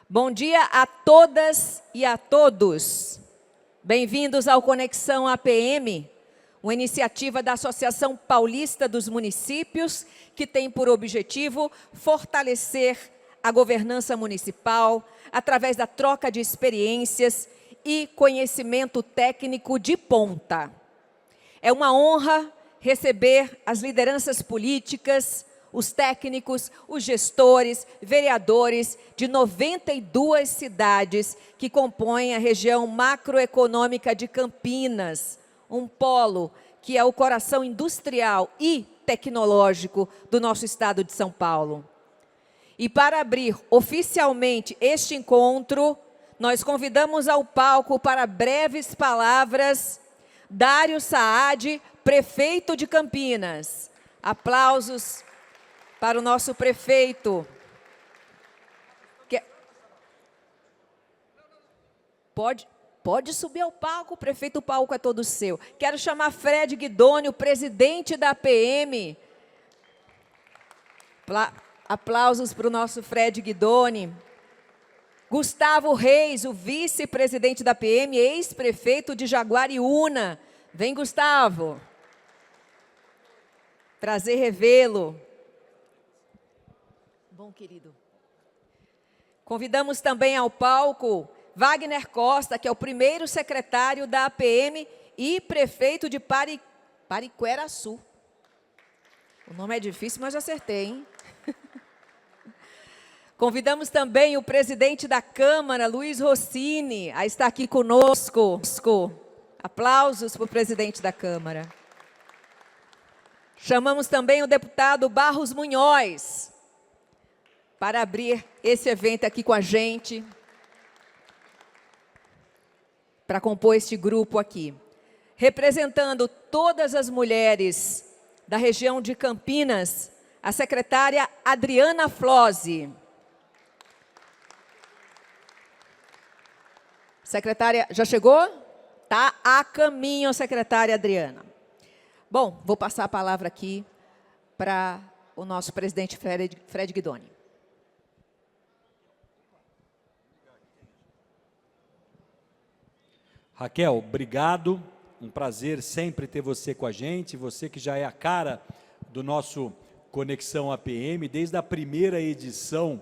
Bom dia a todas e a todos. Bem-vindos ao Conexão APM, uma iniciativa da Associação Paulista dos Municípios, que tem por objetivo fortalecer a governança municipal através da troca de experiências e conhecimento técnico de ponta. É uma honra receber as lideranças políticas, os técnicos, os gestores, vereadores de 92 cidades que compõem a região macroeconômica de Campinas, um polo que é o coração industrial e tecnológico do nosso estado de São Paulo. E para abrir oficialmente este encontro, nós convidamos ao palco para breves palavras Dário Saad, prefeito de Campinas. Aplausos para o nosso prefeito. Pode subir ao palco, prefeito, o palco é todo seu. Quero chamar Fred Guidoni, presidente da APM. Aplausos para o nosso Fred Guidoni. Gustavo Reis, o vice-presidente da APM, ex-prefeito de Jaguariúna. Vem, Gustavo. Prazer revê-lo. Bom, querido. Convidamos também ao palco Wagner Costa, que é o primeiro secretário da APM e prefeito de Pariquera-Açu. O nome é difícil, mas acertei, hein? Convidamos também o presidente da Câmara, Luiz Rossini, a estar aqui conosco. Aplausos para o presidente da Câmara. Chamamos também o deputado Barros Munhoz para abrir esse evento aqui com a gente, para compor este grupo aqui. Representando todas as mulheres da região de Campinas, a secretária Adriana Flose. Secretária, já chegou? Está a caminho, secretária Adriana. Bom, vou passar a palavra aqui para o nosso presidente Fred Guidoni. Raquel, obrigado. Um prazer sempre ter você com a gente, você que já é a cara do nosso Conexão APM, desde a primeira edição,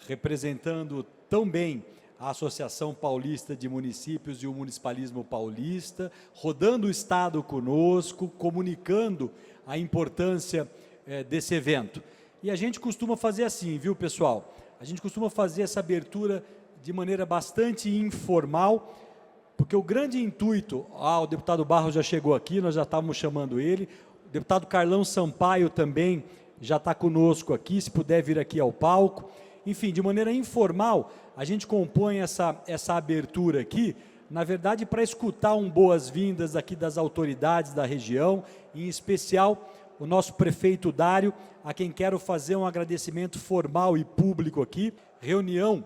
representando tão bem a Associação Paulista de Municípios e o Municipalismo Paulista, rodando o Estado conosco, comunicando a importância desse evento. E a gente costuma fazer assim, viu, pessoal? A gente costuma fazer essa abertura de maneira bastante informal, porque o grande intuito, o deputado Barros já chegou aqui, nós já estávamos chamando ele, o deputado Carlão Sampaio também já está conosco aqui, se puder vir aqui ao palco. Enfim, de maneira informal, a gente compõe essa abertura aqui, na verdade, para escutar boas-vindas aqui das autoridades da região, em especial o nosso prefeito Dário, a quem quero fazer um agradecimento formal e público aqui, reunião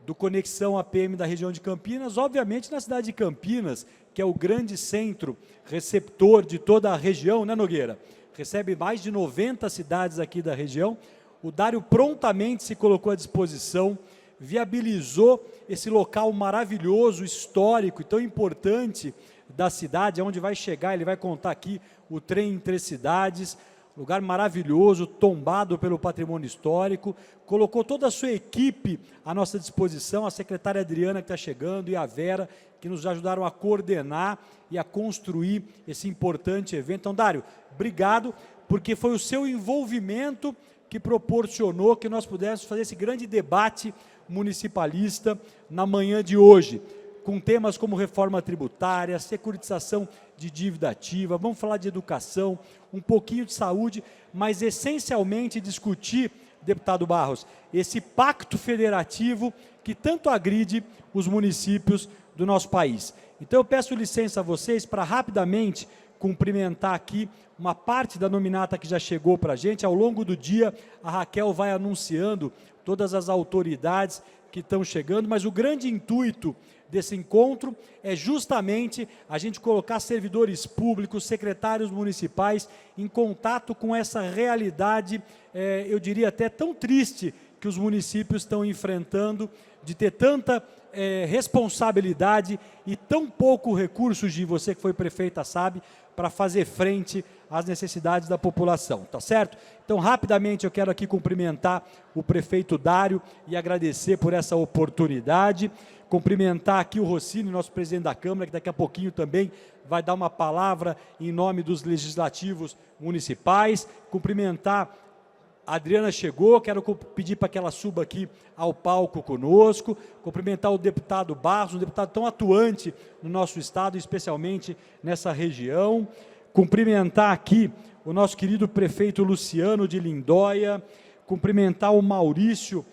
do Conexão APM da região de Campinas, obviamente na cidade de Campinas, que é o grande centro receptor de toda a região, né, Nogueira? Recebe mais de 90 cidades aqui da região. O Dário prontamente se colocou à disposição, viabilizou esse local maravilhoso, histórico e tão importante da cidade, onde vai chegar, ele vai contar aqui o trem entre cidades, lugar maravilhoso, tombado pelo patrimônio histórico, colocou toda a sua equipe à nossa disposição, a secretária Adriana que está chegando e a Vera, que nos ajudaram a coordenar e a construir esse importante evento. Então, Dário, obrigado, porque foi o seu envolvimento que proporcionou que nós pudéssemos fazer esse grande debate municipalista na manhã de hoje, com temas como reforma tributária, securitização de dívida ativa, vamos falar de educação, um pouquinho de saúde, mas essencialmente discutir, deputado Barros, esse pacto federativo que tanto agride os municípios do nosso país. Então eu peço licença a vocês para rapidamente cumprimentar aqui uma parte da nominata que já chegou para a gente. Ao longo do dia, a Raquel vai anunciando todas as autoridades que estão chegando, mas o grande intuito desse encontro é justamente a gente colocar servidores públicos, secretários municipais em contato com essa realidade, eu diria até tão triste, que os municípios estão enfrentando, de ter tanta responsabilidade e tão pouco recursos, de você que foi prefeita sabe, para fazer frente às necessidades da população, tá certo? Então, rapidamente, eu quero aqui cumprimentar o prefeito Dário e agradecer por essa oportunidade, cumprimentar aqui o Rossini, nosso presidente da Câmara, que daqui a pouquinho também vai dar uma palavra em nome dos legislativos municipais, cumprimentar a Adriana chegou, quero pedir para que ela suba aqui ao palco conosco, cumprimentar o deputado Barros, um deputado tão atuante no nosso estado, especialmente nessa região, cumprimentar aqui o nosso querido prefeito Luciano de Lindóia, cumprimentar o Maurício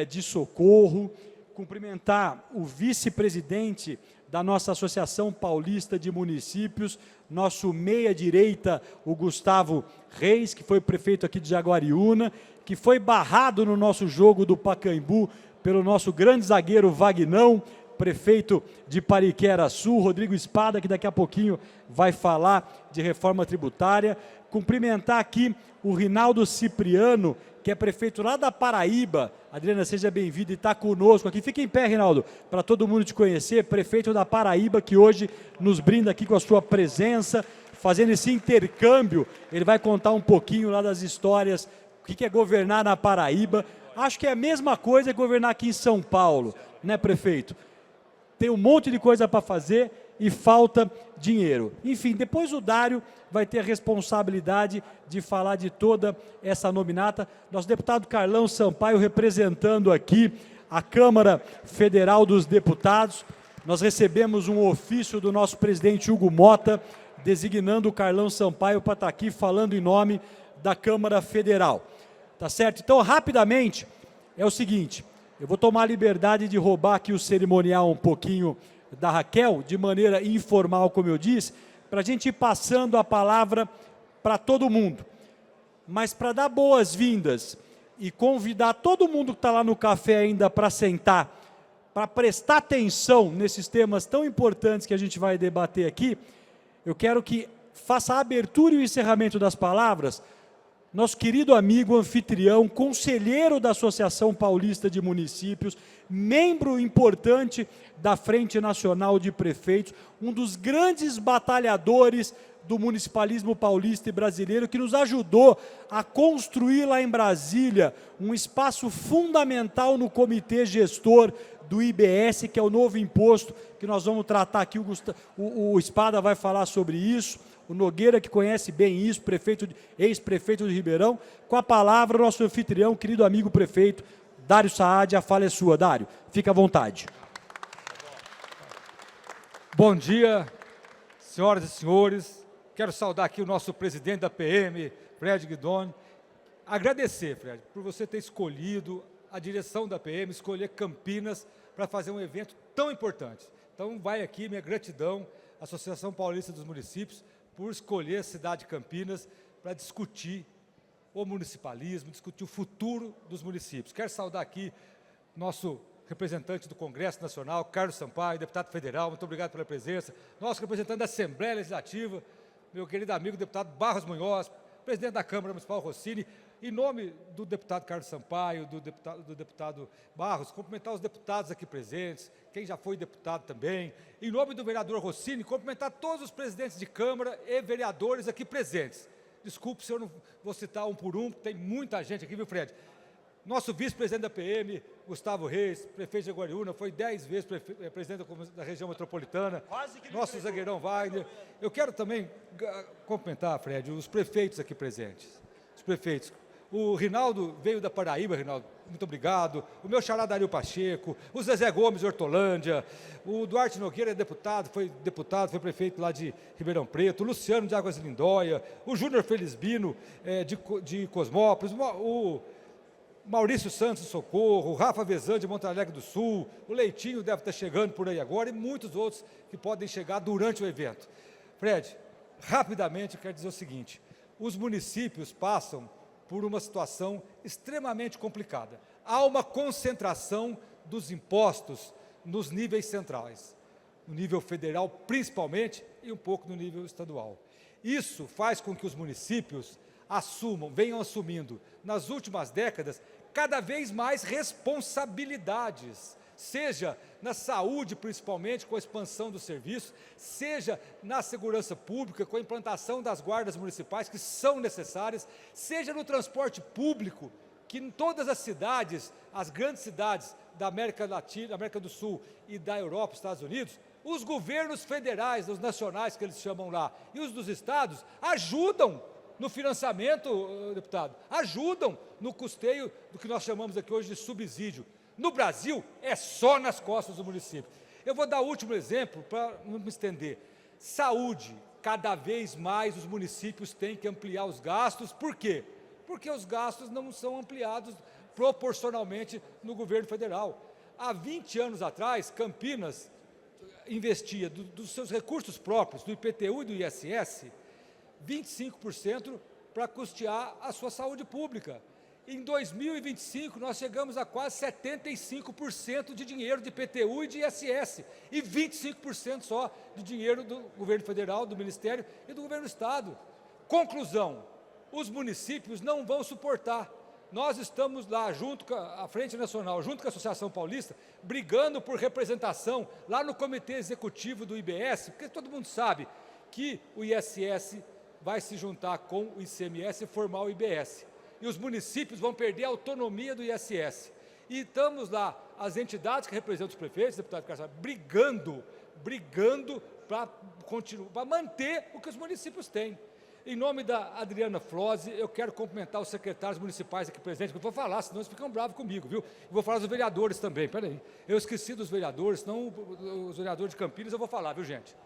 de Socorro, cumprimentar o vice-presidente da nossa Associação Paulista de Municípios, nosso meia-direita, o Gustavo Reis, que foi prefeito aqui de Jaguariúna, que foi barrado no nosso jogo do Pacaembu pelo nosso grande zagueiro Vagnão, prefeito de Pariquera-Sul, Rodrigo Espada, que daqui a pouquinho vai falar de reforma tributária. Cumprimentar aqui o Rinaldo Cipriano, que é prefeito lá da Paraíba. Adriana, seja bem-vindo e está conosco aqui. Fica em pé, Rinaldo, para todo mundo te conhecer, prefeito da Paraíba, que hoje nos brinda aqui com a sua presença, fazendo esse intercâmbio. Ele vai contar um pouquinho lá das histórias, o que é governar na Paraíba. Acho que é a mesma coisa que governar aqui em São Paulo, né, prefeito? Tem um monte de coisa para fazer e falta dinheiro. Enfim, depois o Dário vai ter a responsabilidade de falar de toda essa nominata. Nosso deputado Carlão Sampaio representando aqui a Câmara Federal dos Deputados. Nós recebemos um ofício do nosso presidente Hugo Mota, designando o Carlão Sampaio para estar aqui falando em nome da Câmara Federal. Tá certo? Então, rapidamente, é o seguinte, eu vou tomar a liberdade de roubar aqui o cerimonial um pouquinho da Raquel, de maneira informal, como eu disse, para a gente ir passando a palavra para todo mundo. Mas para dar boas-vindas e convidar todo mundo que está lá no café ainda para sentar, para prestar atenção nesses temas tão importantes que a gente vai debater aqui, eu quero que faça a abertura e o encerramento das palavras nosso querido amigo, anfitrião, conselheiro da Associação Paulista de Municípios, membro importante da Frente Nacional de Prefeitos, um dos grandes batalhadores do municipalismo paulista e brasileiro, que nos ajudou a construir lá em Brasília um espaço fundamental no comitê gestor do IBS, que é o novo imposto que nós vamos tratar aqui, o Espada vai falar sobre isso, o Nogueira, que conhece bem isso, ex-prefeito de Ribeirão. Com a palavra, nosso anfitrião, querido amigo prefeito, Dário Saad, a fala é sua. Dário, fica à vontade. Bom dia, senhoras e senhores. Quero saudar aqui o nosso presidente da PM, Fred Guidoni. Agradecer, Fred, por você ter escolhido a direção da PM, escolher Campinas para fazer um evento tão importante. Então, vai aqui minha gratidão à Associação Paulista dos Municípios por escolher a cidade de Campinas para discutir o municipalismo, discutir o futuro dos municípios. Quero saudar aqui nosso representante do Congresso Nacional, Carlos Sampaio, deputado federal, muito obrigado pela presença. Nosso representante da Assembleia Legislativa, meu querido amigo deputado Barros Munhoz, presidente da Câmara Municipal Rossini. Em nome do deputado Carlos Sampaio, do deputado Barros, cumprimentar os deputados aqui presentes, quem já foi deputado também. Em nome do vereador Rossini, cumprimentar todos os presidentes de Câmara e vereadores aqui presentes. Desculpe se eu não vou citar um por um, tem muita gente aqui, viu, Fred? Nosso vice-presidente da PM, Gustavo Reis, prefeito de Jaguariúna, foi 10 vezes presidente da região metropolitana. Nosso zagueirão Wagner. Eu quero também cumprimentar, Fred, os prefeitos aqui presentes. Os prefeitos. O Rinaldo veio da Paraíba, Rinaldo, muito obrigado. O meu xará Dario Pacheco, o Zezé Gomes de Hortolândia, o Duarte Nogueira é deputado, foi prefeito lá de Ribeirão Preto, o Luciano de Águas de Lindóia, o Júnior Felizbino de Cosmópolis, o Maurício Santos de Socorro, o Rafa Vezan de Monte Alegre do Sul, o Leitinho deve estar chegando por aí agora e muitos outros que podem chegar durante o evento. Fred, rapidamente eu quero dizer o seguinte, os municípios passam por uma situação extremamente complicada. Há uma concentração dos impostos nos níveis centrais, no nível federal principalmente e um pouco no nível estadual. Isso faz com que os municípios venham assumindo, nas últimas décadas, cada vez mais responsabilidades, seja na saúde, principalmente, com a expansão do serviço, seja na segurança pública, com a implantação das guardas municipais, que são necessárias, seja no transporte público, que em todas as cidades, as grandes cidades da América Latina, da América do Sul e da Europa, Estados Unidos, os governos federais, os nacionais que eles chamam lá, e os dos estados, ajudam no financiamento, deputado, ajudam no custeio do que nós chamamos aqui hoje de subsídio. No Brasil, é só nas costas do município. Eu vou dar o último exemplo, para não me estender. Saúde, cada vez mais os municípios têm que ampliar os gastos. Por quê? Porque os gastos não são ampliados proporcionalmente no governo federal. Há 20 anos atrás, Campinas investia dos seus recursos próprios, do IPTU e do ISS, 25% para custear a sua saúde pública. Em 2025, nós chegamos a quase 75% de dinheiro de IPTU e de ISS, e 25% só de dinheiro do governo federal, do Ministério e do governo do Estado. Conclusão, os municípios não vão suportar. Nós estamos lá, junto com a Frente Nacional, junto com a Associação Paulista, brigando por representação lá no Comitê Executivo do IBS, porque todo mundo sabe que o ISS vai se juntar com o ICMS e formar o IBS. E os municípios vão perder a autonomia do ISS. E estamos lá, as entidades que representam os prefeitos, deputado Carlos, brigando para manter o que os municípios têm. Em nome da Adriana Flose, eu quero cumprimentar os secretários municipais aqui presentes, que eu vou falar, senão eles ficam bravos comigo, viu? Eu vou falar dos vereadores também, peraí. Eu esqueci dos vereadores, senão os vereadores de Campinas eu vou falar, viu, gente?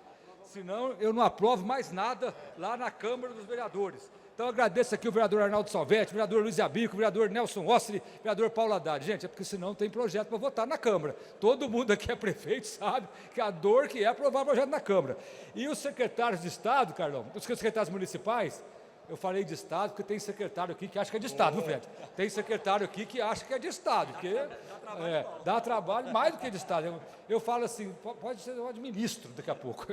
Senão eu não aprovo mais nada lá na Câmara dos Vereadores. Então, eu agradeço aqui o vereador Arnaldo Salvetti, o vereador Luiz Abico, o vereador Nelson Ostri, o vereador Paulo Haddad. Gente, é porque senão tem projeto para votar na Câmara. Todo mundo aqui é prefeito, sabe que a dor que é aprovar projeto na Câmara. E os secretários de Estado, Carlão, os secretários municipais, eu falei de Estado porque tem secretário aqui que acha que é de Estado, viu, Fred? Tem secretário aqui que acha que é de Estado, porque dá trabalho mais do que de Estado. Eu falo assim, pode ser de ministro daqui a pouco,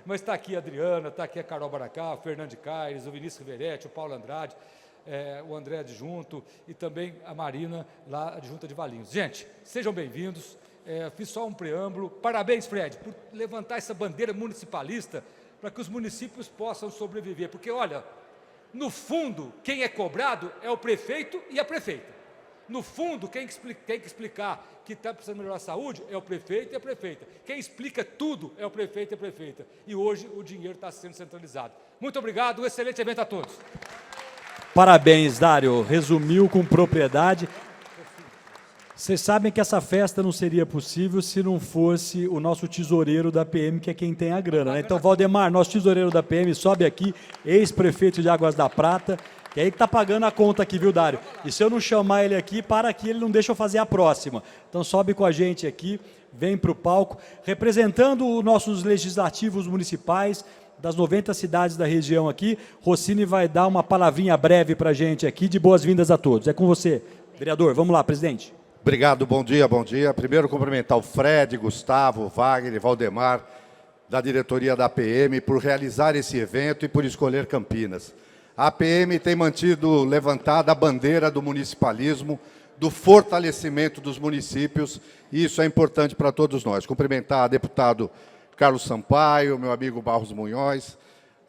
mas está aqui a Adriana, está aqui a Carol Baracá, o Fernando de Caires, o Vinícius Riveretti, o Paulo Andrade, o André adjunto e também a Marina, lá adjunta de Valinhos. Gente, sejam bem-vindos, fiz só um preâmbulo. Parabéns, Fred, por levantar essa bandeira municipalista para que os municípios possam sobreviver, porque, olha, no fundo, quem é cobrado é o prefeito e a prefeita. No fundo, quem tem que explicar que está precisando melhorar a saúde é o prefeito e a prefeita. Quem explica tudo é o prefeito e a prefeita. E hoje o dinheiro está sendo centralizado. Muito obrigado, um excelente evento a todos. Parabéns, Dário. Resumiu com propriedade. Vocês sabem que essa festa não seria possível se não fosse o nosso tesoureiro da PM, que é quem tem a grana, né? Então, Valdemar, nosso tesoureiro da PM, sobe aqui, ex-prefeito de Águas da Prata, que é ele que está pagando a conta aqui, viu, Dário? E se eu não chamar ele aqui, para aqui, ele não deixa eu fazer a próxima. Então, sobe com a gente aqui, vem para o palco, representando os nossos legislativos municipais, das 90 cidades da região aqui. Rossini vai dar uma palavrinha breve para a gente aqui, de boas-vindas a todos. É com você, vereador. Vamos lá, presidente. Obrigado, bom dia, bom dia. Primeiro, cumprimentar o Fred, Gustavo, Wagner, Valdemar, da diretoria da PM, por realizar esse evento e por escolher Campinas. A PM tem levantada a bandeira do municipalismo, do fortalecimento dos municípios, e isso é importante para todos nós. Cumprimentar a deputado Carlos Sampaio, meu amigo Barros Munhoz,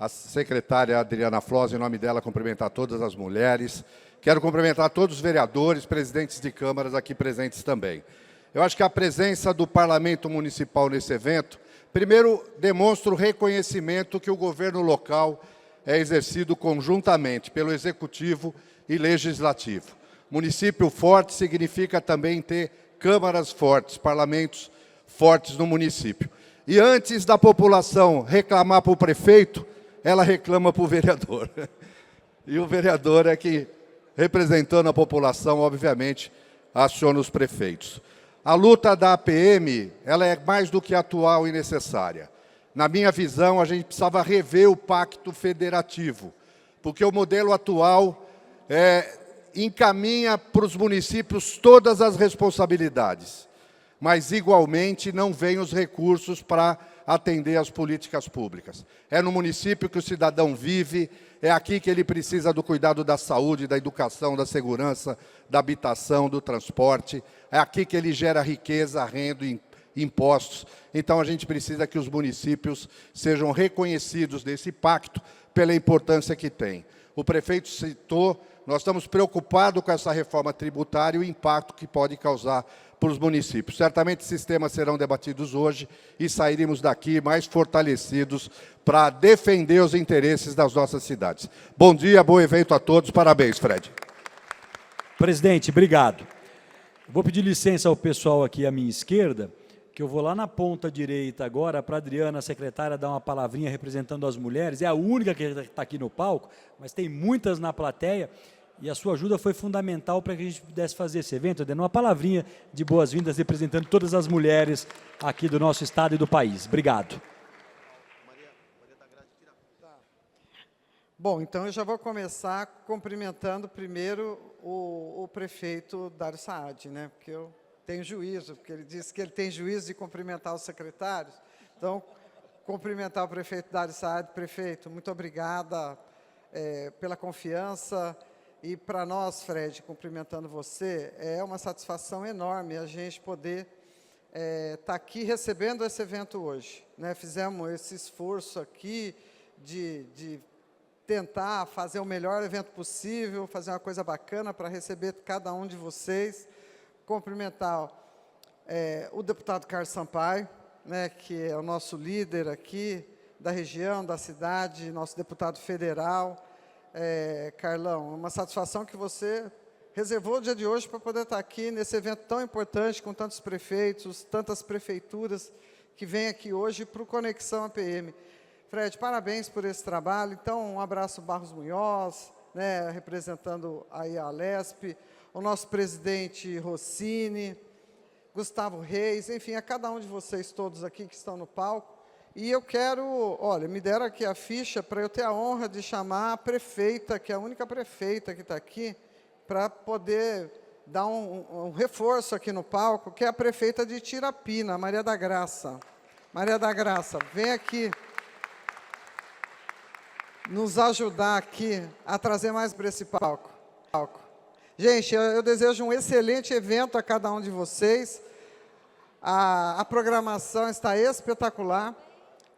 a secretária Adriana Flose, em nome dela, cumprimentar todas as mulheres. Quero cumprimentar todos os vereadores, presidentes de câmaras aqui presentes também. Eu acho que a presença do Parlamento Municipal nesse evento, primeiro, demonstra o reconhecimento que o governo local é exercido conjuntamente pelo Executivo e Legislativo. Município forte significa também ter câmaras fortes, parlamentos fortes no município. E antes da população reclamar para o prefeito, ela reclama para o vereador. E o vereador é que, representando a população, obviamente, aciona os prefeitos. A luta da APM, ela é mais do que atual e necessária. Na minha visão, a gente precisava rever o pacto federativo, porque o modelo atual encaminha para os municípios todas as responsabilidades, mas, igualmente, não vem os recursos para atender às políticas públicas. É no município que o cidadão vive, é aqui que ele precisa do cuidado da saúde, da educação, da segurança, da habitação, do transporte. É aqui que ele gera riqueza, renda e impostos. Então, a gente precisa que os municípios sejam reconhecidos nesse pacto pela importância que tem. O prefeito citou, nós estamos preocupados com essa reforma tributária e o impacto que pode causar para os municípios. Certamente, esses temas serão debatidos hoje e sairemos daqui mais fortalecidos para defender os interesses das nossas cidades. Bom dia, bom evento a todos. Parabéns, Fred. Presidente, obrigado. Vou pedir licença ao pessoal aqui à minha esquerda, que eu vou lá na ponta direita agora para a Adriana, a secretária, dar uma palavrinha representando as mulheres. É a única que está aqui no palco, mas tem muitas na plateia. E a sua ajuda foi fundamental para que a gente pudesse fazer esse evento, dando uma palavrinha de boas-vindas, representando todas as mulheres aqui do nosso estado e do país. Obrigado. Bom, então eu já vou começar cumprimentando primeiro o prefeito Dário Saad, né? Porque eu tenho juízo, porque ele disse que ele tem juízo de cumprimentar os secretários. Então, cumprimentar o prefeito Dário Saad. Prefeito, muito obrigada pela confiança. E para nós, Fred, cumprimentando você, é uma satisfação enorme a gente poder estar aqui recebendo esse evento hoje, né? Fizemos esse esforço aqui de tentar fazer o melhor evento possível, fazer uma coisa bacana para receber cada um de vocês. Cumprimentar o deputado Carlos Sampaio, né, que é o nosso líder aqui da região, da cidade, nosso deputado federal. Carlão, é uma satisfação que você reservou o dia de hoje para poder estar aqui nesse evento tão importante, com tantos prefeitos, tantas prefeituras que vêm aqui hoje para o Conexão APM. Fred, parabéns por esse trabalho. Então, um abraço Barros Munhoz, né, representando aí a Alesp, o nosso presidente Rossini, Gustavo Reis, enfim, a cada um de vocês todos aqui que estão no palco. E eu quero, olha, me deram aqui a ficha para eu ter a honra de chamar a prefeita, que é a única prefeita que está aqui, para poder dar um reforço aqui no palco, que é a prefeita de Tirapina, Maria da Graça. Maria da Graça, vem aqui nos ajudar aqui a trazer mais para esse palco. Gente, eu desejo um excelente evento a cada um de vocês. A programação está espetacular.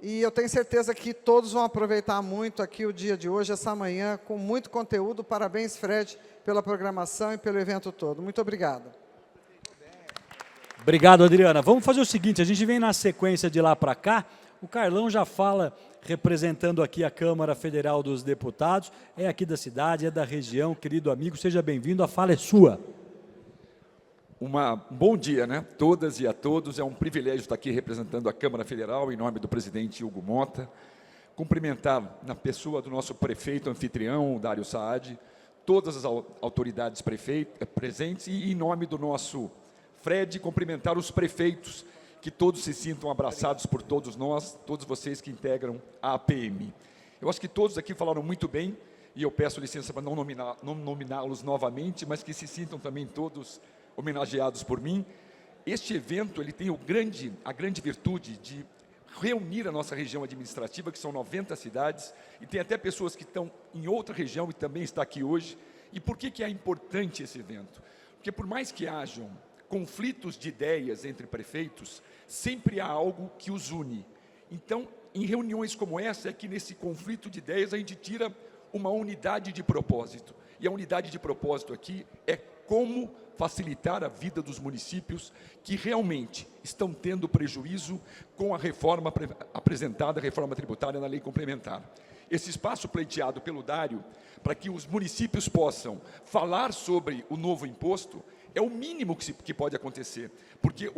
E eu tenho certeza que todos vão aproveitar muito aqui o dia de hoje, essa manhã, com muito conteúdo. Parabéns, Fred, pela programação e pelo evento todo. Muito obrigado. Obrigado, Adriana. Vamos fazer o seguinte, a gente vem na sequência de lá para cá. O Carlão já fala representando aqui a Câmara Federal dos Deputados. É aqui da cidade, é da região. Querido amigo, seja bem-vindo. A fala é sua. Bom dia, né? Todas e a todos. É um privilégio estar aqui representando a Câmara Federal, em nome do presidente Hugo Mota. Cumprimentar, na pessoa do nosso prefeito anfitrião, Dário Saad, todas as autoridades presentes e, em nome do nosso Fred, cumprimentar os prefeitos, que todos se sintam abraçados por todos nós, todos vocês que integram a APM. Eu acho que todos aqui falaram muito bem, e eu peço licença para não nominá-los novamente, mas que se sintam também todos homenageados por mim. Este evento ele tem a grande virtude de reunir a nossa região administrativa, que são 90 cidades, e tem até pessoas que estão em outra região e também está aqui hoje. E por que é importante esse evento? Porque por mais que hajam conflitos de ideias entre prefeitos, sempre há algo que os une. Então, em reuniões como essa, é que nesse conflito de ideias a gente tira uma unidade de propósito. E a unidade de propósito aqui é como facilitar a vida dos municípios que realmente estão tendo prejuízo com a reforma apresentada, a reforma tributária na lei complementar. Esse espaço pleiteado pelo Dário, para que os municípios possam falar sobre o novo imposto, é o mínimo que pode acontecer, porque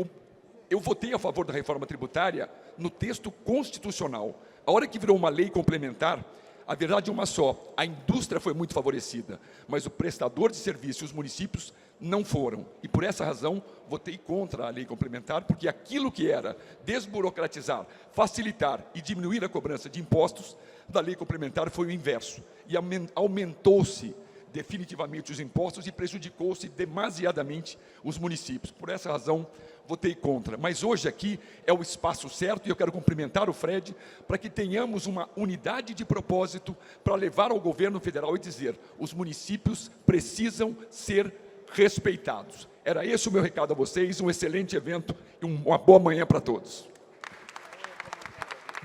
eu votei a favor da reforma tributária no texto constitucional. A hora que virou uma lei complementar, a verdade é uma só: a indústria foi muito favorecida, mas o prestador de serviço e os municípios não foram. E por essa razão, votei contra a lei complementar, porque aquilo que era desburocratizar, facilitar e diminuir a cobrança de impostos, da lei complementar foi o inverso. E aumentou-se definitivamente os impostos e prejudicou-se demasiadamente os municípios. Por essa razão, votei contra. Mas hoje aqui é o espaço certo e eu quero cumprimentar o Fred para que tenhamos uma unidade de propósito para levar ao governo federal e dizer: os municípios precisam ser respeitados. Era esse o meu recado a vocês, um excelente evento e uma boa manhã para todos.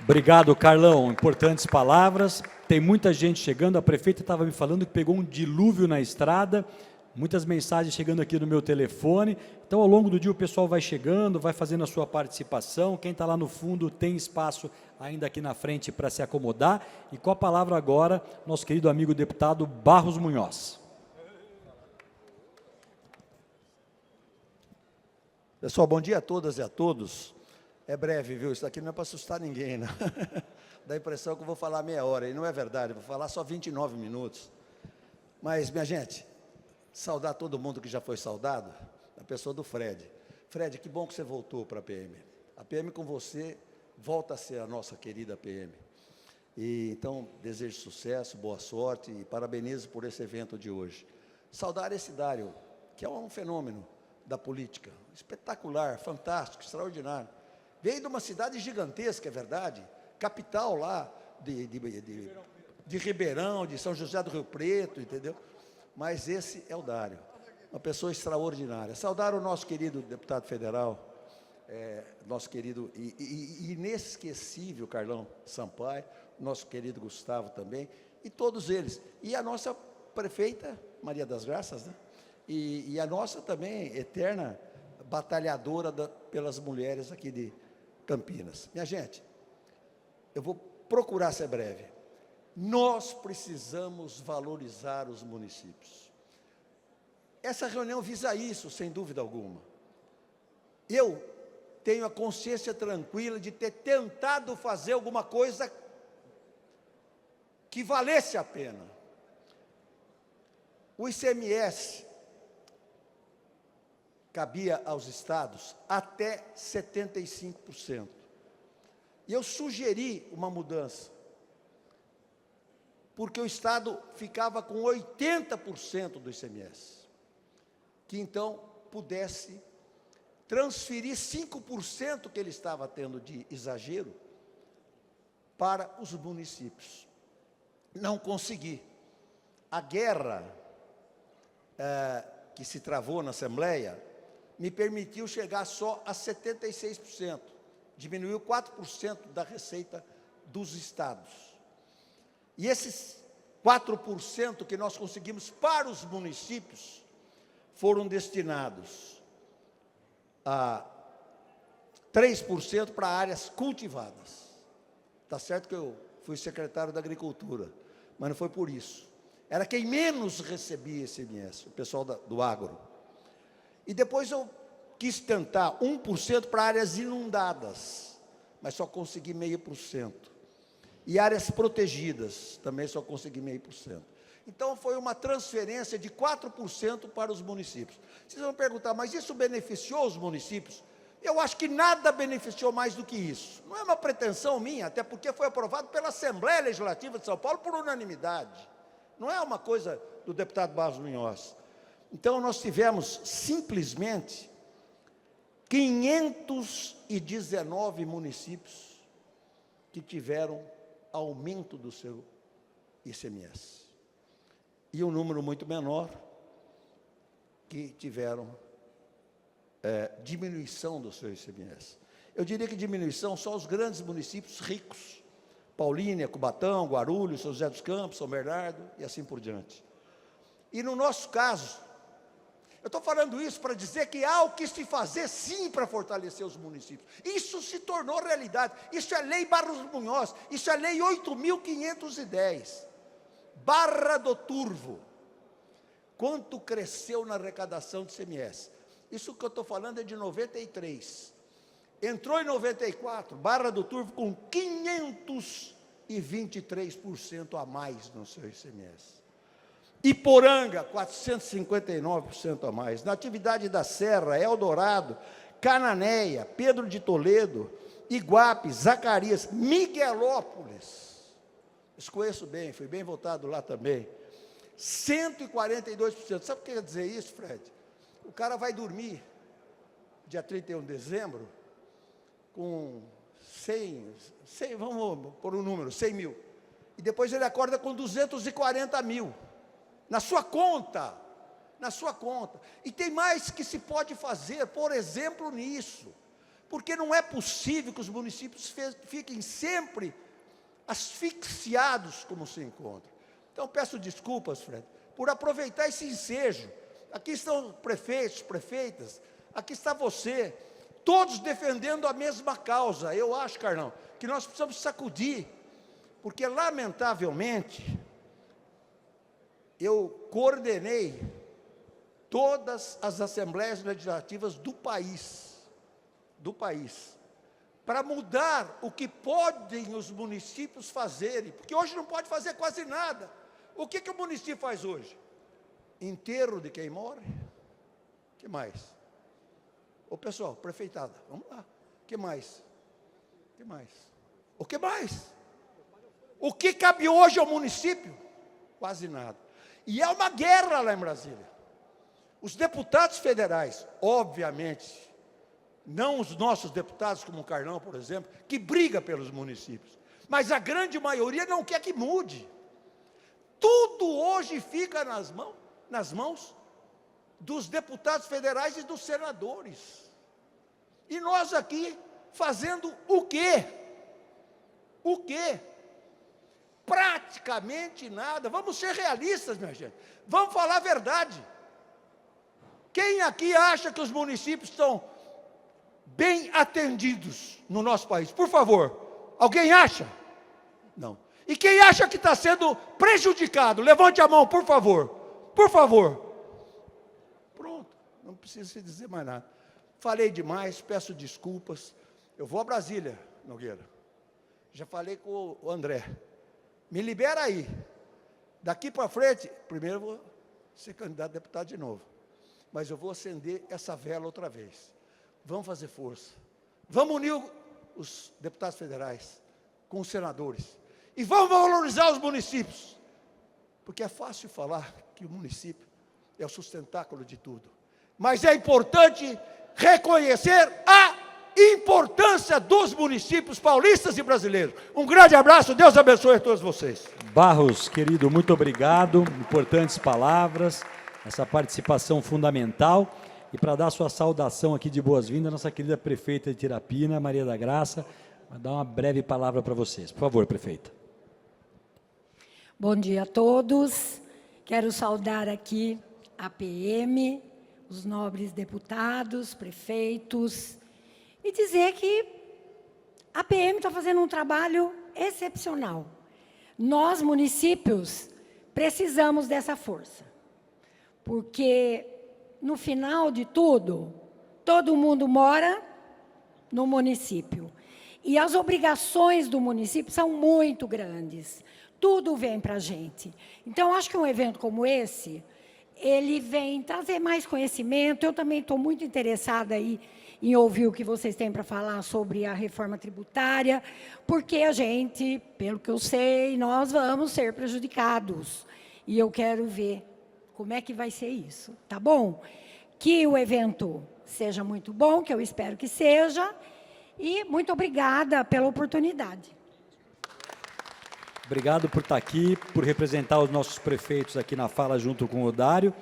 Obrigado, Carlão. Importantes palavras. Tem muita gente chegando. A prefeita estava me falando que pegou um dilúvio na estrada. Muitas mensagens chegando aqui no meu telefone. Então, ao longo do dia, o pessoal vai chegando, vai fazendo a sua participação. Quem está lá no fundo tem espaço ainda aqui na frente para se acomodar. E com a palavra agora, nosso querido amigo deputado Barros Munhoz. Pessoal, bom dia a todas e a todos. É breve, viu? Isso aqui não é para assustar ninguém, não. Dá a impressão que eu vou falar meia hora, e não é verdade, vou falar só 29 minutos. Mas, minha gente, saudar todo mundo que já foi saudado, a pessoa do Fred. Fred, que bom que você voltou para a PM. A PM com você volta a ser a nossa querida PM. E, então, desejo sucesso, boa sorte e parabenizo por esse evento de hoje. Saudar esse Dário, que é um fenômeno da política, espetacular, fantástico, extraordinário. Veio de uma cidade gigantesca, é verdade, capital lá de Ribeirão, de São José do Rio Preto, entendeu? Mas esse é o Dário, uma pessoa extraordinária. Saudar o nosso querido deputado federal, nosso querido e inesquecível Carlão Sampaio, nosso querido Gustavo também, e todos eles. E a nossa prefeita, Maria das Graças, né? E a nossa também eterna batalhadora pelas mulheres aqui de Campinas. Minha gente, eu vou procurar ser breve. Nós precisamos valorizar os municípios. Essa reunião visa isso, sem dúvida alguma. Eu tenho a consciência tranquila de ter tentado fazer alguma coisa que valesse a pena. O ICMS cabia aos estados até 75%. E eu sugeri uma mudança, porque o estado ficava com 80% do ICMS, que então pudesse transferir 5% que ele estava tendo de exagero para os municípios. Não consegui. A guerra que se travou na Assembleia me permitiu chegar só a 76%, diminuiu 4% da receita dos estados. E esses 4% que nós conseguimos para os municípios foram destinados a 3% para áreas cultivadas. Está certo que eu fui secretário da Agricultura, mas não foi por isso. Era quem menos recebia ICMS, o pessoal do agro. E depois eu quis tentar 1% para áreas inundadas, mas só consegui 0,5%. E áreas protegidas, também só consegui 0,5%. Então, foi uma transferência de 4% para os municípios. Vocês vão perguntar, mas isso beneficiou os municípios? Eu acho que nada beneficiou mais do que isso. Não é uma pretensão minha, até porque foi aprovado pela Assembleia Legislativa de São Paulo por unanimidade. Não é uma coisa do deputado Barros Munhoz. Então, nós tivemos, simplesmente, 519 municípios que tiveram aumento do seu ICMS. E um número muito menor que tiveram diminuição do seu ICMS. Eu diria que diminuição só os grandes municípios ricos, Paulínia, Cubatão, Guarulhos, São José dos Campos, São Bernardo e assim por diante. E no nosso caso, eu estou falando isso para dizer que há o que se fazer sim para fortalecer os municípios. Isso se tornou realidade, isso é lei Barros Munhoz, isso é lei 8.510. Barra do Turvo, quanto cresceu na arrecadação de ICMS? Isso que eu estou falando é de 93. Entrou em 94, Barra do Turvo com 523% a mais no seu ICMS. Iporanga, 459% a mais. Na atividade da Serra, Eldorado, Cananéia, Pedro de Toledo, Iguape, Zacarias, Miguelópolis. Isso conheço bem, fui bem votado lá também. 142%. Sabe o que quer dizer isso, Fred? O cara vai dormir, dia 31 de dezembro, com 100, vamos pôr um número, 100 mil. E depois ele acorda com 240 mil. Na sua conta. Na sua conta. E tem mais que se pode fazer, por exemplo, nisso. Porque não é possível que os municípios fiquem sempre asfixiados como se encontram. Então, peço desculpas, Fred, por aproveitar esse ensejo. Aqui estão prefeitos, prefeitas, aqui está você, todos defendendo a mesma causa. Eu acho, Carlão, que nós precisamos sacudir, porque, lamentavelmente, eu coordenei todas as assembleias legislativas do país, para mudar o que podem os municípios fazerem, porque hoje não pode fazer quase nada. O que o município faz hoje? Enterro de quem morre? O que mais? Ô pessoal, prefeitada, vamos lá. O que mais? O que mais? O que mais? O que cabe hoje ao município? Quase nada. E é uma guerra lá em Brasília. Os deputados federais, obviamente, não os nossos deputados, como o Carlão, por exemplo, que briga pelos municípios, mas a grande maioria não quer que mude. Tudo hoje fica nas mãos dos deputados federais e dos senadores. E nós aqui fazendo o quê? O quê? Praticamente nada. Vamos ser realistas, minha gente. Vamos falar a verdade. Quem aqui acha que os municípios estão bem atendidos no nosso país? Por favor, alguém acha? Não. E quem acha que está sendo prejudicado? Levante a mão, por favor. Por favor. Pronto, não precisa se dizer mais nada. Falei demais, peço desculpas. Eu vou a Brasília, Nogueira. Já falei com o André. Me libera aí. Daqui para frente, primeiro eu vou ser candidato a deputado de novo. Mas eu vou acender essa vela outra vez. Vamos fazer força. Vamos unir os deputados federais com os senadores. E vamos valorizar os municípios. Porque é fácil falar que o município é o sustentáculo de tudo. Mas é importante reconhecer a importância dos municípios paulistas e brasileiros. Um grande abraço, Deus abençoe a todos vocês. Barros, querido, muito obrigado. Importantes palavras, essa participação fundamental. E para dar sua saudação aqui de boas-vindas, nossa querida prefeita de Tirapina, Maria da Graça, vai dar uma breve palavra para vocês. Por favor, prefeita. Bom dia a todos. Quero saudar aqui a PM, os nobres deputados, prefeitos, e dizer que a PM está fazendo um trabalho excepcional. Nós, municípios, precisamos dessa força, porque, no final de tudo, todo mundo mora no município. E as obrigações do município são muito grandes. Tudo vem para a gente. Então, acho que um evento como esse, ele vem trazer mais conhecimento. Eu também estou muito interessada aí em ouvir o que vocês têm para falar sobre a reforma tributária, porque a gente, pelo que eu sei, nós vamos ser prejudicados. E eu quero ver como é que vai ser isso, tá bom? Que o evento seja muito bom, que eu espero que seja, e muito obrigada pela oportunidade. Obrigado por estar aqui, por representar os nossos prefeitos aqui na fala junto com o Dário.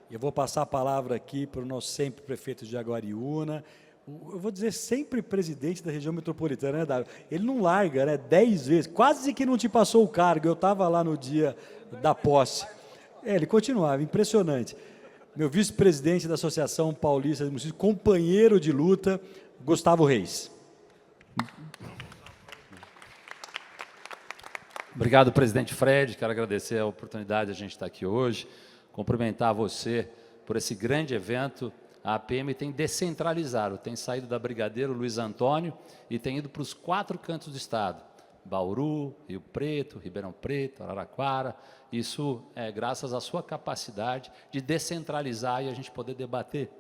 Eu vou passar a palavra aqui para o nosso sempre prefeito de Jaguariúna. Eu vou dizer sempre presidente da região metropolitana, né, Dário? Ele não larga, né? 10 vezes, quase que não te passou o cargo. Eu estava lá no dia da posse. Ele continuava, impressionante. Meu vice-presidente da Associação Paulista de Municípios, companheiro de luta, Gustavo Reis. Obrigado, presidente Fred. Quero agradecer a oportunidade de a gente estar aqui hoje, cumprimentar você por esse grande evento. A APM tem descentralizado, tem saído da Brigadeiro Luiz Antônio e tem ido para os 4 cantos do estado. Bauru, Rio Preto, Ribeirão Preto, Araraquara. Isso é graças à sua capacidade de descentralizar e a gente poder debater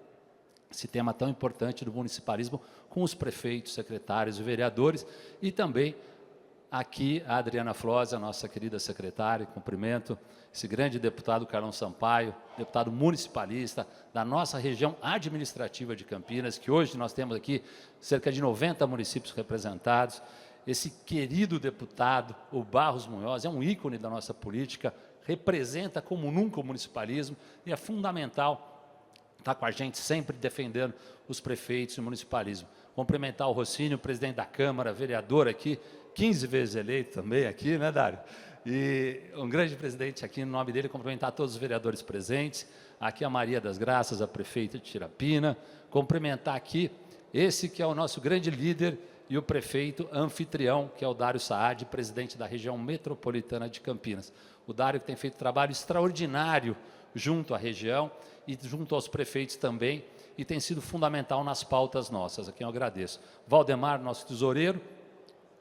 esse tema tão importante do municipalismo com os prefeitos, secretários e vereadores e também aqui a Adriana Flósia, nossa querida secretária, cumprimento esse grande deputado Carlão Sampaio, deputado municipalista da nossa região administrativa de Campinas, que hoje nós temos aqui cerca de 90 municípios representados. Esse querido deputado, o Barros Munhoz, é um ícone da nossa política, representa como nunca o municipalismo e é fundamental estar com a gente sempre defendendo os prefeitos e o municipalismo. Cumprimentar o Rossini, o presidente da Câmara, vereador aqui, 15 vezes eleito também aqui, né, Dário? E um grande presidente aqui, no nome dele, cumprimentar todos os vereadores presentes, aqui a Maria das Graças, a prefeita de Tirapina, cumprimentar aqui esse que é o nosso grande líder e o prefeito anfitrião, que é o Dário Saad, presidente da região metropolitana de Campinas. O Dário que tem feito trabalho extraordinário junto à região e junto aos prefeitos também, e tem sido fundamental nas pautas nossas, a quem eu agradeço. Valdemar, nosso tesoureiro,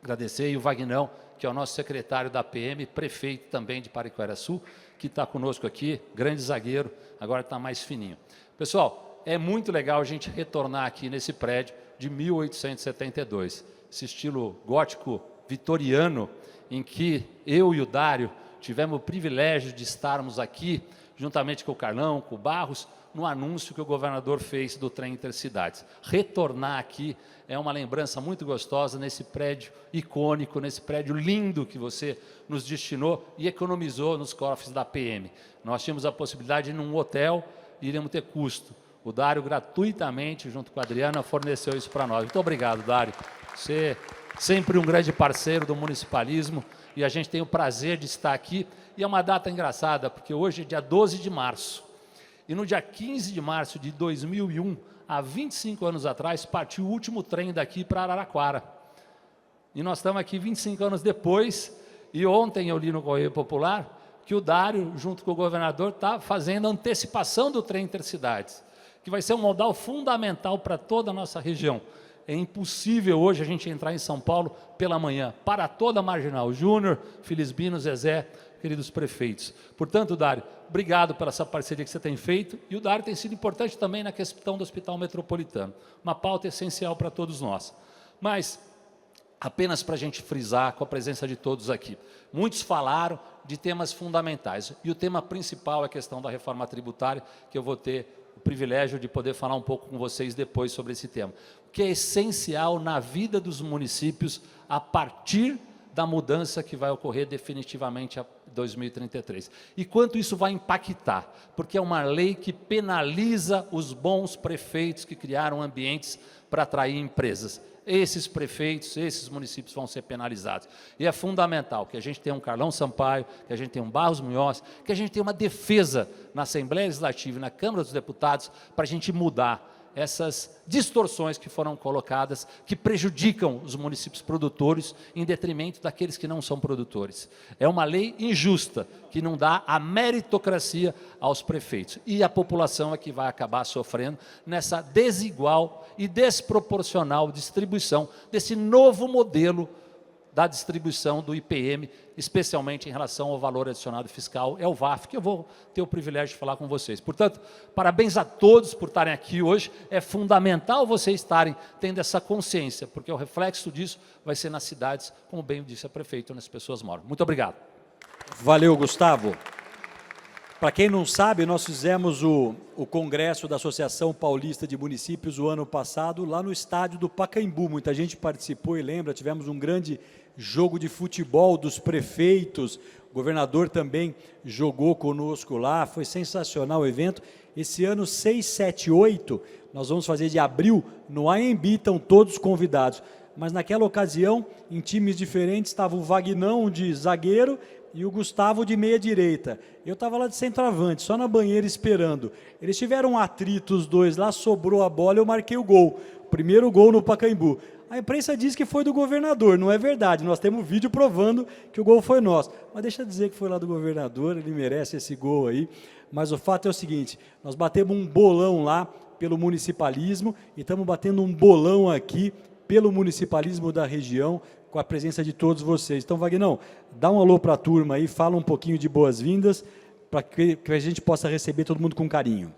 agradecer, e o Vagnão, que é o nosso secretário da PM, prefeito também de Pariquera-Sul, que está conosco aqui, grande zagueiro, agora está mais fininho. Pessoal, é muito legal a gente retornar aqui nesse prédio de 1872, esse estilo gótico vitoriano, em que eu e o Dário tivemos o privilégio de estarmos aqui, juntamente com o Carlão, com o Barros, no anúncio que o governador fez do trem Intercidades. Retornar aqui é uma lembrança muito gostosa nesse prédio icônico, nesse prédio lindo que você nos destinou e economizou nos cofres da PM. Nós tínhamos a possibilidade de ir num hotel e iríamos ter custo. O Dário, gratuitamente, junto com a Adriana, forneceu isso para nós. Muito obrigado, Dário. Você é sempre um grande parceiro do municipalismo e a gente tem o prazer de estar aqui. E é uma data engraçada, porque hoje é dia 12 de março. E no dia 15 de março de 2001, há 25 anos atrás, partiu o último trem daqui para Araraquara. E nós estamos aqui 25 anos depois, e ontem eu li no Correio Popular que o Dário, junto com o governador, está fazendo a antecipação do trem Intercidades, que vai ser um modal fundamental para toda a nossa região. É impossível hoje a gente entrar em São Paulo pela manhã, para toda a Marginal. Júnior, Felisbino, Zezé, queridos prefeitos. Portanto, Dário, obrigado pela essa parceria que você tem feito, e o Dário tem sido importante também na questão do Hospital Metropolitano, uma pauta essencial para todos nós. Mas, apenas para a gente frisar com a presença de todos aqui, muitos falaram de temas fundamentais, e o tema principal é a questão da reforma tributária, que eu vou ter o privilégio de poder falar um pouco com vocês depois sobre esse tema, que é essencial na vida dos municípios a partir da mudança que vai ocorrer definitivamente a 2033. E quanto isso vai impactar? Porque é uma lei que penaliza os bons prefeitos que criaram ambientes para atrair empresas. Esses prefeitos, esses municípios vão ser penalizados. E é fundamental que a gente tenha um Carlão Sampaio, que a gente tenha um Barros Munhoz, que a gente tenha uma defesa na Assembleia Legislativa e na Câmara dos Deputados para a gente mudar essas distorções que foram colocadas, que prejudicam os municípios produtores em detrimento daqueles que não são produtores. É uma lei injusta, que não dá a meritocracia aos prefeitos. E a população é que vai acabar sofrendo nessa desigual e desproporcional distribuição desse novo modelo da distribuição do IPM, especialmente em relação ao valor adicionado fiscal, é o VAF, que eu vou ter o privilégio de falar com vocês. Portanto, parabéns a todos por estarem aqui hoje. É fundamental vocês estarem tendo essa consciência, porque o reflexo disso vai ser nas cidades, como bem disse a prefeita, onde as pessoas moram. Muito obrigado. Valeu, Gustavo. Para quem não sabe, nós fizemos o congresso da Associação Paulista de Municípios o ano passado, lá no estádio do Pacaembu. Muita gente participou e lembra, tivemos um grande jogo de futebol dos prefeitos, o governador também jogou conosco lá, foi sensacional o evento. Esse ano 6, 7, 8, nós vamos fazer de abril no AMB, estão todos convidados. Mas naquela ocasião, em times diferentes, estava o Vagnão de zagueiro e o Gustavo de meia direita. Eu estava lá de centroavante, só na banheira esperando. Eles tiveram um atrito, os dois lá, sobrou a bola, eu marquei o gol. O primeiro gol no Pacaembu. A imprensa diz que foi do governador, não é verdade. Nós temos vídeo provando que o gol foi nosso. Mas deixa eu dizer que foi lá do governador, ele merece esse gol aí. Mas o fato é o seguinte, nós batemos um bolão lá pelo municipalismo e estamos batendo um bolão aqui pelo municipalismo da região, com a presença de todos vocês. Então, Vagnão, dá um alô para a turma aí, fala um pouquinho de boas-vindas, para que a gente possa receber todo mundo com carinho.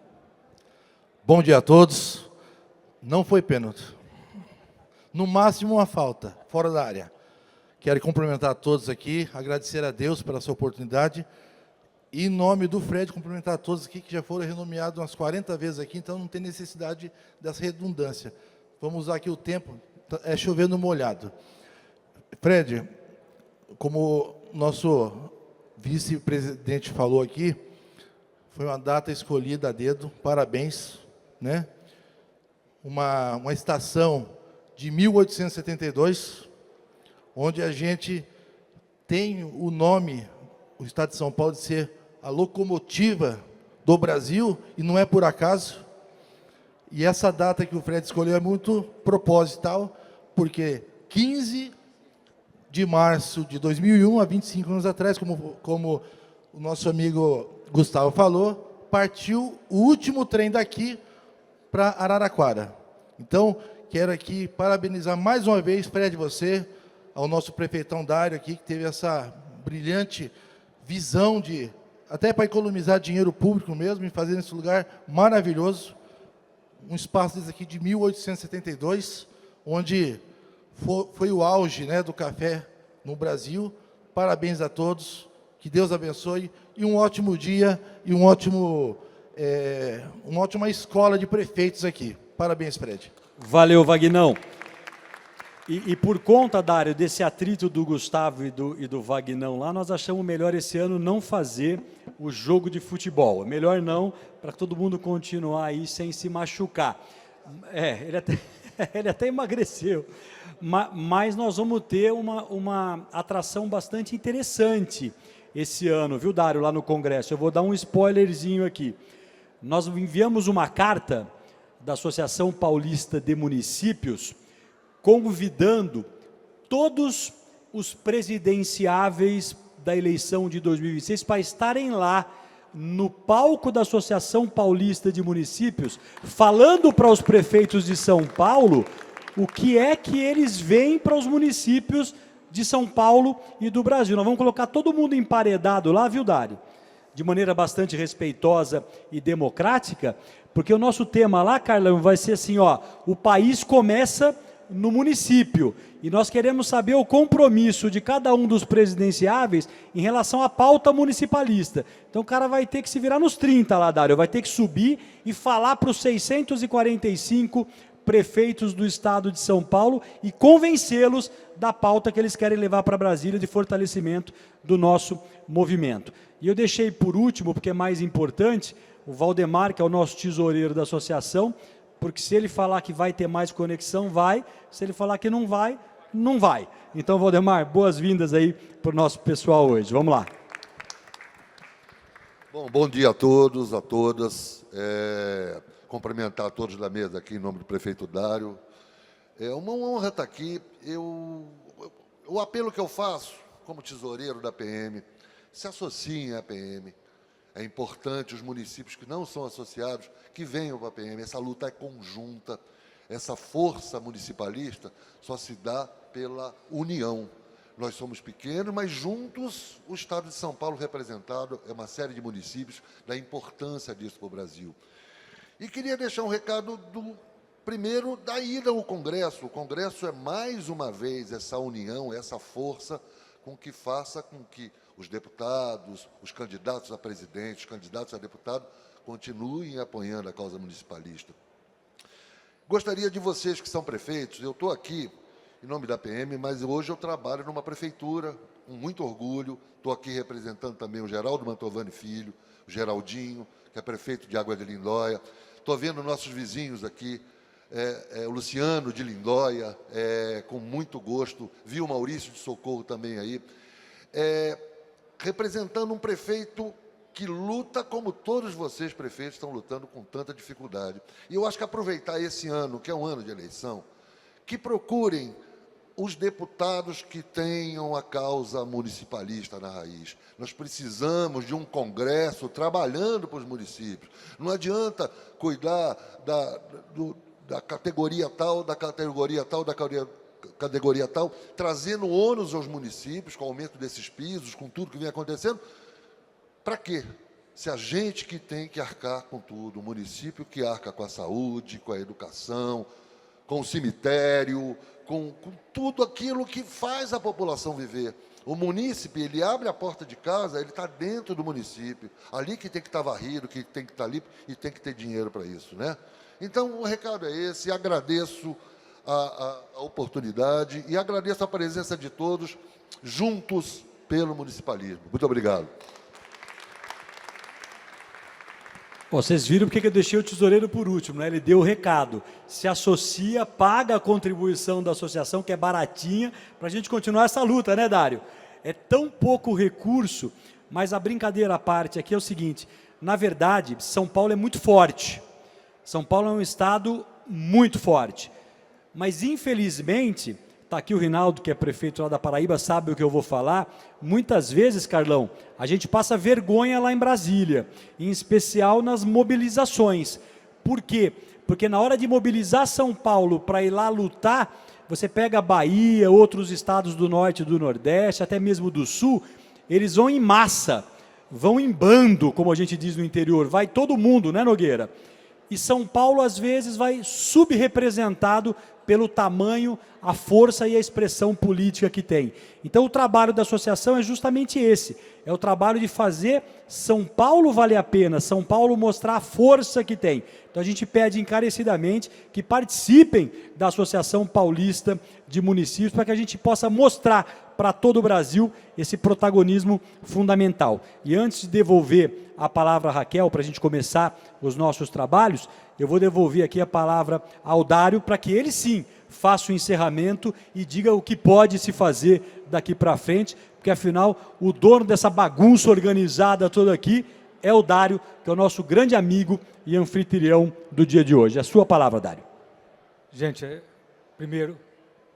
Bom dia a todos. Não foi pênalti. No máximo uma falta, fora da área. quero cumprimentar a todos aqui, agradecer a Deus pela sua oportunidade. E, em nome do Fred, cumprimentar a todos aqui que já foram renomeados umas 40 vezes aqui, então não tem necessidade dessa redundância. Vamos usar aqui o tempo, é chover no molhado. Fred, como nosso vice-presidente falou aqui, foi uma data escolhida a dedo, parabéns, né? Uma estação de 1872, onde a gente tem o nome, o Estado de São Paulo, de ser a locomotiva do Brasil, e não é por acaso. E essa data que o Fred escolheu é muito proposital, porque 15 de março de 2001, há 25 anos atrás, como o nosso amigo Gustavo falou, partiu o último trem daqui para Araraquara. Então, quero aqui parabenizar mais uma vez, Fred, você, ao nosso prefeitão Dário aqui, que teve essa brilhante visão de, até para economizar dinheiro público mesmo, e fazer esse lugar maravilhoso, um espaço desse aqui de 1872, onde foi o auge, né, do café no Brasil. Parabéns a todos, que Deus abençoe, e um ótimo dia, e uma ótima escola de prefeitos aqui. Parabéns, Fred. Valeu, Vagnão. E por conta, Dário, desse atrito do Gustavo e do Vagnão lá, nós achamos melhor esse ano não fazer o jogo de futebol. Melhor não, para todo mundo continuar aí sem se machucar. Ele até emagreceu. Mas nós vamos ter uma atração bastante interessante esse ano, viu, Dário, lá no Congresso. Eu vou dar um spoilerzinho aqui. Nós enviamos uma carta da Associação Paulista de Municípios, convidando todos os presidenciáveis da eleição de 2026 para estarem lá no palco da Associação Paulista de Municípios, falando para os prefeitos de São Paulo o que é que eles veem para os municípios de São Paulo e do Brasil. Nós vamos colocar todo mundo emparedado lá, viu, Dário? De maneira bastante respeitosa e democrática, porque o nosso tema lá, Carlão, vai ser assim, ó, o país começa no município, e nós queremos saber o compromisso de cada um dos presidenciáveis em relação à pauta municipalista. Então o cara vai ter que se virar nos 30 lá, Dário, vai ter que subir e falar para os 645 prefeitos do estado de São Paulo e convencê-los da pauta que eles querem levar para Brasília de fortalecimento do nosso movimento. E eu deixei por último, porque é mais importante, o Valdemar, que é o nosso tesoureiro da associação, porque se ele falar que vai ter mais conexão, vai. Se ele falar que não vai, não vai. Então, Valdemar, boas-vindas aí para o nosso pessoal hoje. Vamos lá. Bom dia a todos, a todas. Cumprimentar a todos da mesa aqui em nome do prefeito Dário. É uma honra estar aqui. O apelo que eu faço, como tesoureiro da PM, se associem à PM. É importante os municípios que não são associados, que venham para a PM. Essa luta é conjunta. Essa força municipalista só se dá pela união. Nós somos pequenos, mas juntos o Estado de São Paulo representado é uma série de municípios, da importância disso para o Brasil. E queria deixar um recado primeiro da ida ao Congresso. O Congresso é, mais uma vez, essa união, essa força faça com que os deputados, os candidatos a presidente, os candidatos a deputado, continuem apoiando a causa municipalista. Gostaria de vocês que são prefeitos, eu estou aqui em nome da PM, mas hoje eu trabalho numa prefeitura, com muito orgulho, estou aqui representando também o Geraldo Mantovani Filho, o Geraldinho, que é prefeito de Água de Lindóia. Estou vendo nossos vizinhos aqui, o Luciano de Lindóia, com muito gosto, vi o Maurício de Socorro também aí, representando um prefeito que luta como todos vocês, prefeitos, estão lutando com tanta dificuldade. E eu acho que aproveitar esse ano, que é um ano de eleição, que procurem os deputados que tenham a causa municipalista na raiz. Nós precisamos de um Congresso trabalhando para os municípios. Não adianta cuidar da categoria tal, da categoria tal, da categoria tal, trazendo ônus aos municípios, com o aumento desses pisos, com tudo que vem acontecendo. Para quê? Se a gente que tem que arcar com tudo, o município que arca com a saúde, com a educação, com o cemitério, com tudo aquilo que faz a população viver. O munícipe, ele abre a porta de casa, ele está dentro do município, ali que tem que estar varrido, que tem que estar limpo e tem que ter dinheiro para isso, né? Então, o recado é esse, agradeço a oportunidade e agradeço a presença de todos, juntos pelo municipalismo. Muito obrigado. Bom, vocês viram porque eu deixei o tesoureiro por último, né? Ele deu o recado. Se associa, paga a contribuição da associação, que é baratinha, para a gente continuar essa luta, né, Dário? É tão pouco recurso, mas a brincadeira à parte aqui é o seguinte, na verdade, São Paulo é muito forte. São Paulo é um estado muito forte. Mas, infelizmente, está aqui o Rinaldo, que é prefeito lá da Paraíba, sabe o que eu vou falar. Muitas vezes, Carlão, a gente passa vergonha lá em Brasília, em especial nas mobilizações. Por quê? Porque na hora de mobilizar São Paulo para ir lá lutar, você pega a Bahia, outros estados do norte e do nordeste, até mesmo do sul, eles vão em massa, vão em bando, como a gente diz no interior, vai todo mundo, né, Nogueira? E São Paulo, às vezes, vai subrepresentado pelo tamanho, a força e a expressão política que tem. Então, o trabalho da associação é justamente esse, é o trabalho de fazer São Paulo valer a pena, São Paulo mostrar a força que tem. Então, a gente pede encarecidamente que participem da Associação Paulista de Municípios, para que a gente possa mostrar para todo o Brasil esse protagonismo fundamental. E antes de devolver a palavra a Raquel, para a gente começar os nossos trabalhos, eu vou devolver aqui a palavra ao Dário, para que ele sim faça o encerramento e diga o que pode se fazer daqui para frente, porque afinal o dono dessa bagunça organizada toda aqui é o Dário, que é o nosso grande amigo e anfitrião do dia de hoje. É a sua palavra, Dário. Gente, primeiro,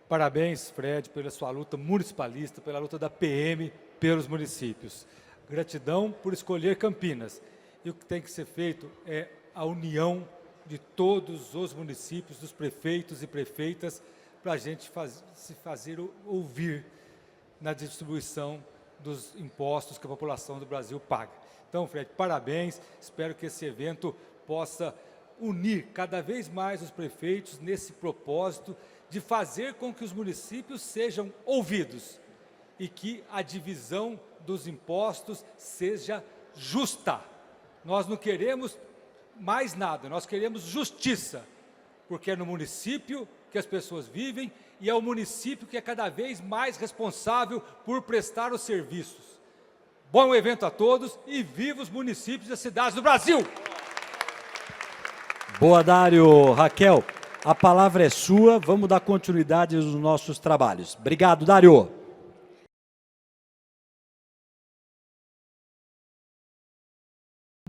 parabéns, Fred, pela sua luta municipalista, pela luta da PM pelos municípios. Gratidão por escolher Campinas. E o que tem que ser feito é a união de todos os municípios, dos prefeitos e prefeitas, para a gente se fazer ouvir na distribuição dos impostos que a população do Brasil paga. Então, Fred, parabéns, espero que esse evento possa unir cada vez mais os prefeitos nesse propósito de fazer com que os municípios sejam ouvidos e que a divisão dos impostos seja justa. Nós não queremos mais nada, nós queremos justiça, porque é no município que as pessoas vivem e é o município que é cada vez mais responsável por prestar os serviços. Bom evento a todos e viva os municípios e as cidades do Brasil! Boa, Dário. Raquel, a palavra é sua, vamos dar continuidade aos nossos trabalhos. Obrigado, Dário.